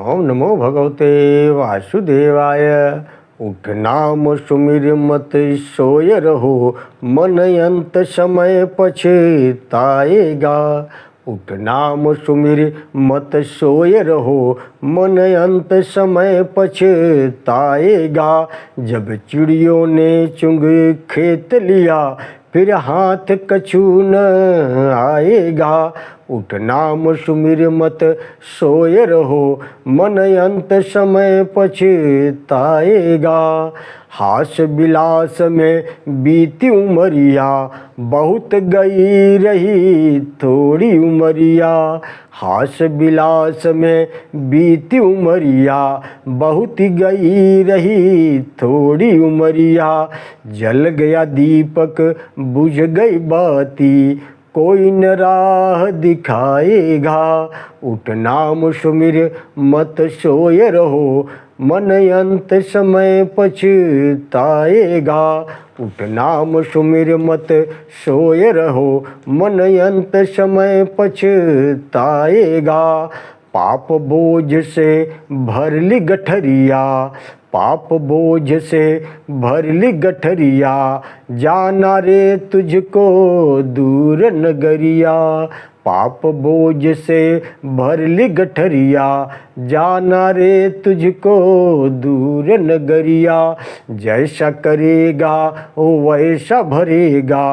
ओम नमो भगवते वासुदेवाय। उठ नाम सुमिर मत सोय रहो, मन अंत समय पछताएगा। उठ नाम सुमिर मत सोय रहो, मन अंत समय पछताएगा। जब चिड़ियों ने चुंग खेत लिया, फिर हाथ कछु न आएगा। उठ नाम सुमिर मत सोय रहो, मन अंत समय पछताएगा। हास विलास में बीती उमरिया, बहुत गई रही थोड़ी उमरिया। हास विलास में बीती उमरिया, बहुत गई रही थोड़ी उमरिया। जल गया दीपक बुझ गई बाती, कोई न राह दिखाएगा। उठ नाम सुमिर मत सोय रहो, मन अंत समय पछताएगा। उठ नाम सुमिर मत सोय रहो, मन अंत समय पछताएगा। पाप बोझ से भर ली गठरिया, पाप बोझ से भर ली गठरिया। जाना रे तुझको दूर नगरिया, पाप बोझ से भर ली गठरिया। जाना रे तुझको दूर नगरिया। जैसा करेगा वैसा भरेगा,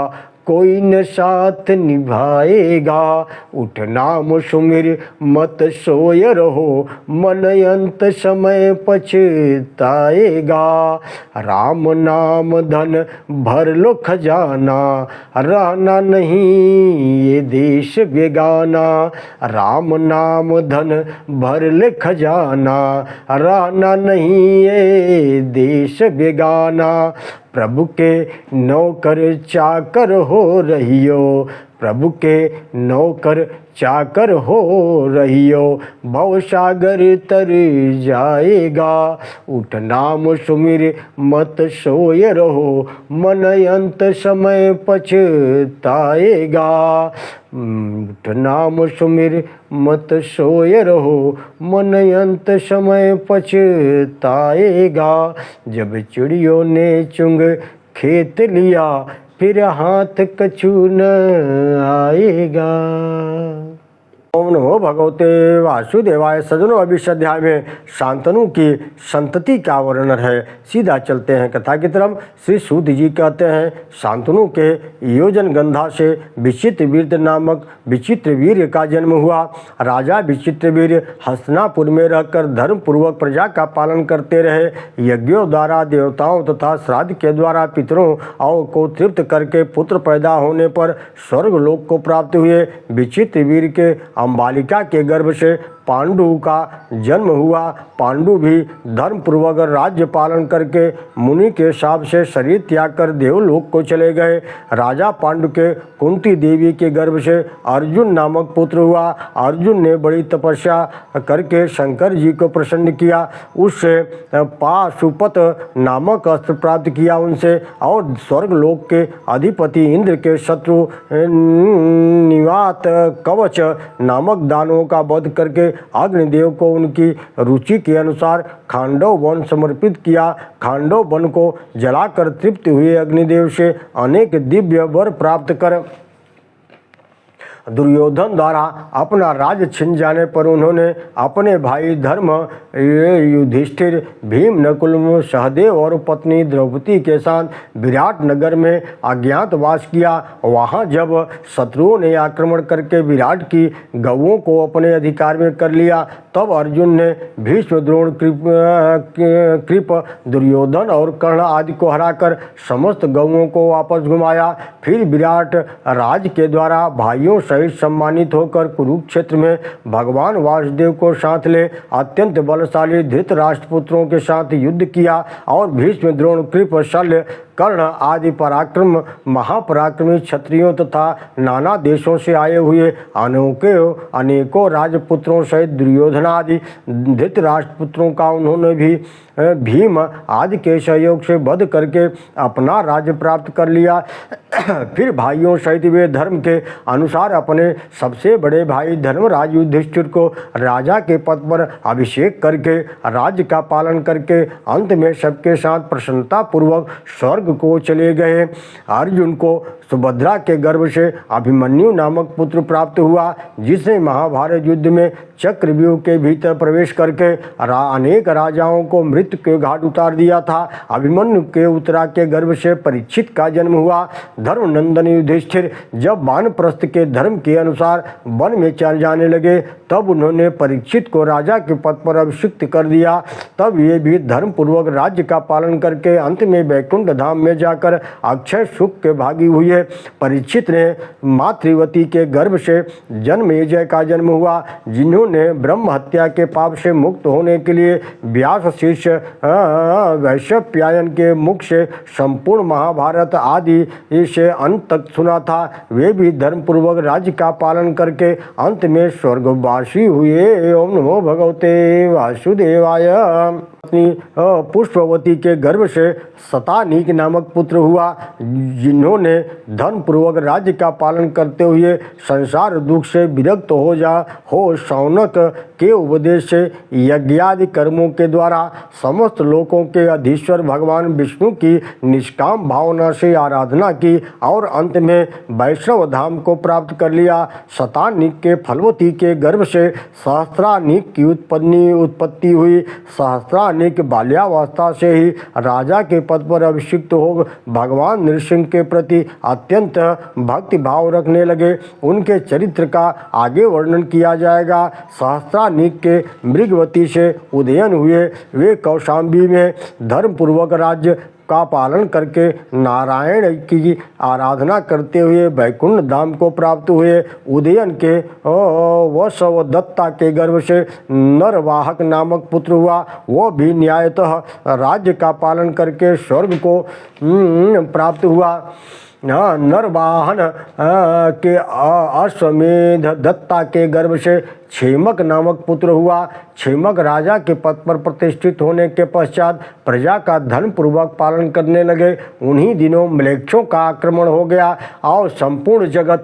कोई न साथ निभाएगा। उठ नाम सुमिर मत सोय रहो, मन अंत समय पछताएगा। राम नाम धन भर लो खजाना, रहना नहीं ये देश बेगाना। राम नाम धन भर ले खजाना, रहना नहीं ये देश बेगाना। प्रभु के नौकर चाकर हो रहियो, प्रभु के नौकर चाकर हो रहियो। भवसागर तर जाएगा। उठ नाम सुमिर मत सोय रहो, मन अंत समय पछताएगा। उठ नाम सुमिर मत सोय रहो, मन अंत समय पछताएगा। जब चिड़ियों ने चुंग खेत लिया, फिर हाथ कछु न आएगा। ओम नमो भगवते वासुदेवाय। सज्जनों, अभी इस अध्याय में शांतनु की संतति का वर्णन है। सीधा चलते हैं कथा की तरफ। श्री सूत जी कहते हैं, शांतनु के योजन गंधा से विचित्रवीर्य नामक विचित्रवीर्य का जन्म हुआ। राजा विचित्रवीर्य हस्तिनापुर में रहकर धर्मपूर्वक प्रजा का पालन करते रहे। यज्ञों द्वारा देवताओं तथा श्राद्ध के द्वारा पितरों और को तृप्त करके पुत्र पैदा होने पर स्वर्ग लोक को प्राप्त हुए। विचित्रवीर्य के अंबालिका के गर्भ से पांडु का जन्म हुआ। पांडु भी धर्मपूर्वक राज्य पालन करके मुनि के शाप से शरीर त्याग कर देवलोक को चले गए। राजा पांडु के कुंती देवी के गर्भ से अर्जुन नामक पुत्र हुआ। अर्जुन ने बड़ी तपस्या करके शंकर जी को प्रसन्न किया। उससे पाशुपत नामक अस्त्र प्राप्त किया उनसे, और स्वर्ग लोक के अधिपति इंद्र के शत्रु निवात कवच नामक दानवों का वध करके अग्निदेव को उनकी रुचि के अनुसार खांडव वन समर्पित किया। खांडव वन को जलाकर तृप्त हुए अग्निदेव से अनेक दिव्य वर प्राप्त कर दुर्योधन द्वारा अपना राज्य छिन जाने पर उन्होंने अपने भाई धर्म युधिष्ठिर, भीम, नकुल, सहदेव और पत्नी द्रौपदी के साथ विराट नगर में अज्ञातवास किया। वहां जब शत्रुओं ने आक्रमण करके विराट की गौओं को अपने अधिकार में कर लिया, तब अर्जुन ने भीष्म, द्रोण, कृप, दुर्योधन और कर्ण आदि को हराकर समस्त गौओं को वापस घुमाया। फिर विराट राज के द्वारा भाइयों सहित सम्मानित होकर कुरुक्षेत्र में भगवान वासुदेव को साथ ले अत्यंत बलशाली धृतराष्ट्र पुत्रों के साथ युद्ध किया और भीष्म, द्रोण, कृप, शल्य, कर्ण आदि पराक्रम महापराक्रमी क्षत्रियों तथा नाना देशों से आए हुए अनेकों राजपुत्रों सहित दुर्योधन आदि धृतराष्ट्र पुत्रों का उन्होंने भी भीम आदि के सहयोग से वध करके अपना राज्य प्राप्त कर लिया। फिर भाइयों सहित वे धर्म के अनुसार अपने सबसे बड़े भाई धर्मराज युधिष्ठिर को राजा के पद पर अभिषेक करके राज्य का पालन करके अंत में सबके साथ प्रसन्नता पूर्वक स्वर्ग को चले गए। अर्जुन को सुभद्रा के गर्भ से अभिमन्यु नामक पुत्र प्राप्त हुआ, जिसने महाभारत युद्ध में चक्रव्यूह के भीतर प्रवेश करके अनेक राजाओं को मृत्यु के घाट उतार दिया था। अभिमन्यु के उत्तरा के गर्भ से परीक्षित का जन्म हुआ। धर्मनंदन युधिष्ठिर जब वानप्रस्थ के धर्म के अनुसार वन में चल जाने लगे, तब उन्होंने परीक्षित को राजा के पद पर अभिषिक्त कर दिया। तब ये भी धर्म पूर्वक राज्य का पालन करके अंत में वैकुंठ धाम में जाकर अक्षय सुख के भागी हुए। परीक्षित ने मातृवती के गर्भ से जन्मेजय का जन्म हुआ, जिन्होंने ब्रह्म हत्या के पाप से मुक्त होने के लिए व्यास शिष्य वैशंपायन के मुख से संपूर्ण महाभारत आदि से अंत तक सुना था। वे भी धर्म पूर्वक राज्य का पालन करके अंत में स्वर्गवासी हुए। ओम नमो भगवते वासुदेवाय। अपनी पुष्पवती के गर्भ से शतानीक नामक पुत्र हुआ, जिन्होंने धर्म पूर्वक राज्य का पालन करते हुए संसार दुख से विरक्त हो शौनक के उपदेश से यज्ञादि कर्मों के द्वारा समस्त लोकों के अधीश्वर भगवान विष्णु की निष्काम भावना से आराधना की और अंत में वैष्णव धाम को प्राप्त कर लिया। शतानीक के फलवती के गर्भ से सहस्रानीक की उत्पत्ति हुई। सहस्रानीक बाल्यावस्था से ही राजा के पद पर अभिषिक्त हो भगवान नृसिंह के प्रति अत्यंत भक्ति भाव रखने लगे। उनके चरित्र का आगे वर्णन किया जाएगा। सहस्रानीक के मृगवती से उदयन हुए। वे कौशाम्बी में धर्म पूर्वक राज्य का पालन करके नारायण की आराधना करते हुए वैकुंठ धाम को प्राप्त हुए। उदयन के वसवदत्ता के गर्भ से नरवाहक नामक पुत्र हुआ। वह भी न्यायतः राज्य का पालन करके स्वर्ग को प्राप्त हुआ। नरवाहन के अश्वमेध दत्ता के गर्भ से क्षेमक नामक पुत्र हुआ। क्षेमक राजा के पद पर प्रतिष्ठित होने के पश्चात प्रजा का धर्म पूर्वक पालन करने लगे। उन्हीं दिनों म्लेच्छों का आक्रमण हो गया और संपूर्ण जगत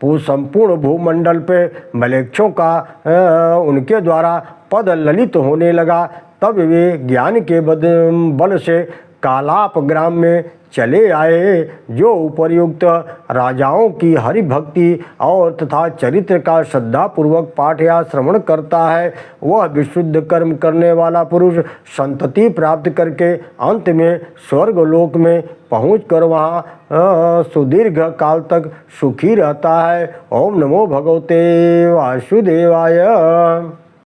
संपूर्ण भूमंडल पे म्लेच्छों का उनके द्वारा पद ललित होने लगा। तब वे ज्ञान के बल से कालाप ग्राम में चले आए, जो उपर्युक्त राजाओं की हरि भक्ति और तथा चरित्र का श्रद्धापूर्वक पाठ या श्रवण करता है। वह विशुद्ध कर्म करने वाला पुरुष संतति प्राप्त करके अंत में स्वर्गलोक में पहुंचकर वहाँ सुदीर्घ काल तक सुखी रहता है। ओम नमो भगवते वासुदेवाय।